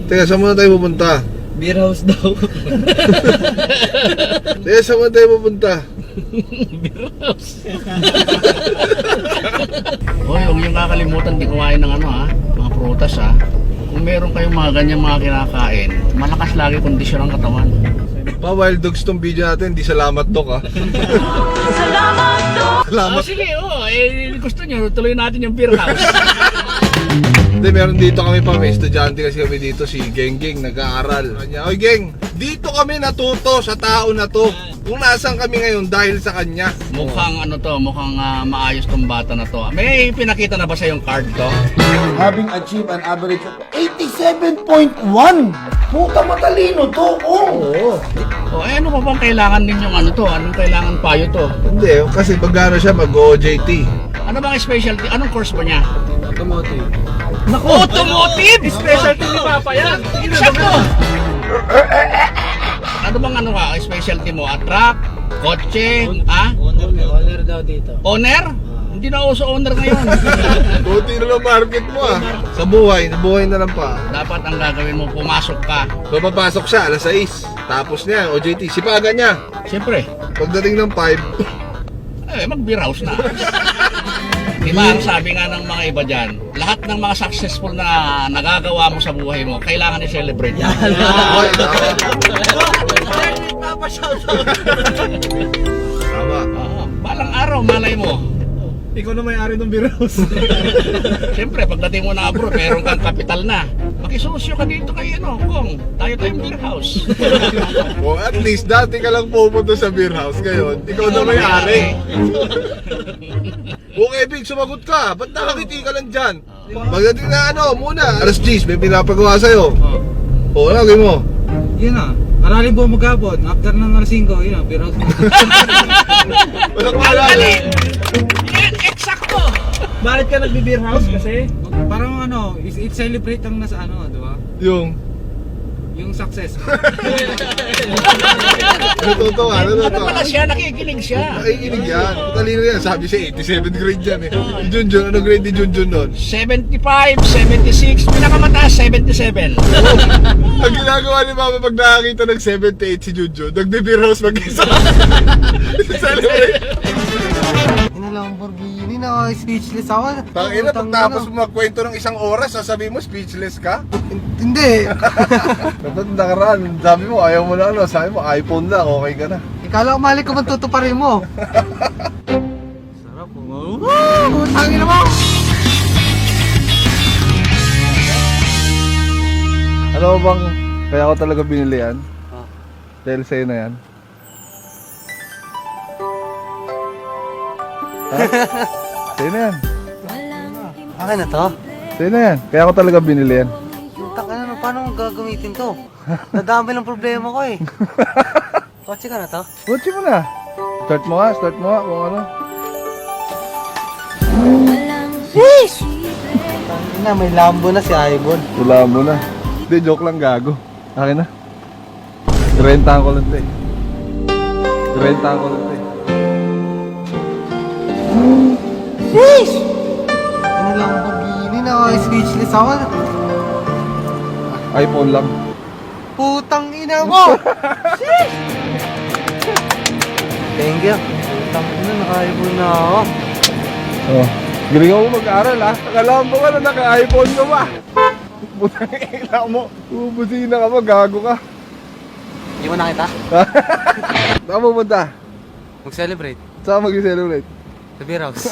Teka, saan muna tayo pupunta? Beer house daw. Teka, saan muna tayo pupunta? Beer house. Hoy, huwag yung kakalimutan di kumain ng mga prutas Kung meron kayong mga ganyan mga kinakain, malakas lagi kondisyon ng katawan. Pa Wild Dogs tong video natin, di salamat Dok Salamat Dok! Salamat. Sige, gusto nyo, tuloy natin yung beer house. Hindi, meron dito kami pa, may estudyante kasi kami dito, si Geng Geng, nag-aaral. Oy Geng, dito kami natuto sa tao na to. Kung nasaan kami ngayon dahil sa kanya. Mukhang mukhang maayos tong bata na to. May pinakita na ba sa yung card to? Having achieved an average of 87.1. Puta, matalino to. Oo. Ano pa bang kailangan ninyong Anong kailangan payo to? Hindi, kasi pag siya mag-OJT. Ano bang specialty? Anong course ba niya? Automotive. Automotive! Specialty ni Papa yan! Sakto! Ano bang specialty mo? Truck? Kotse? Owner daw dito. Owner? Hindi na uso owner ngayon. Buti na lang market mo Sa buhay na lang pa. Dapat ang gagawin mo, pumasok ka. So papasok siya alas 6. Tapos niya, OJT, sipagan niya. Siyempre, Pagdating ng 5, mag-beer house na. Diba ang sabi nga ng mga iba dyan, lahat ng mga successful na nagagawa mo sa buhay mo, kailangan i-celebrate yan. ay, tama. Balang araw, malay mo. Ikaw na may-ari ng beer house. Siyempre, pagdating mo na abroad, meron kang kapital na. Makisosyo ka dito kay Kong. Tayo tayong beer house. Well, at least dati ka lang pupunta sa beer house. Ngayon, ikaw na may-ari. Okay, Big, sumagot ka. Ba't nakakiti ka lang dyan? Pagdating na muna. Alas 10, may pinapagawa sa'yo. O, ano gawin mo? Yun na. Arali buong magabon. After ng alas 5, yun na. Beer house. Walang Ang maalala. galing! Yan, eksakto! Bakit ka nagbe-beer house kasi? Parang i-celebrate ang nasa di ba? Yung success. Natutuwa. Ano pala siya? Nakikinig siya. Nakikinig yan. Talino yan. Sabi siya, 87th grade yan eh. Si Junjun, ano grade ni Junjun nun? 75, 76, pinakamataas 77. Ang ginagawa ni Mama pag nakakita ng 78 si Junjun, nagbe-beer house mag-isa. Celebrate. Lamborghini na speechless ako. Tangina, pagtapos mo magkwento ng 1 oras, sasabihin mo speechless ka? Hindi. Kapag nakaraan, sabi mo ayaw mo na sabi mo iPhone na, okay ka na. Ikala ko mali ko man tutuparin mo. Sarap po. Tangin na mo. Ano bang, kaya ko talaga binili yan? Dahil sa'yo na yan. Sa'yo na yan. Akin na to? Sa'yo na yan. Kaya ko talaga binili yan. Taka na, paano kong gagamitin to? Nadami ng problema ko eh. Kotse ka na to? Kutsi mo na. Start mo nga kung ano. Tangin na, may Lambo na si Ibon. Wala mo na. Hindi, joke lang gago. Akin na. Rentahan ko lang ito eh. Rentahan ko lang ito eh. Ano Lamborghini na speechless ako. iPhone lang. Putang ina mo! Thank you. Putang ina, naka-Ibon na ako. Oh. Galing mo mag-aral ha. Akala mo ka na naka-iPhone ka ba? Butang ina mo. Ubusina ka ba? Gago ka. Hindi mo nakita? Saan pupunta? Mag-celebrate Saan mag-celebrate? sa beer house.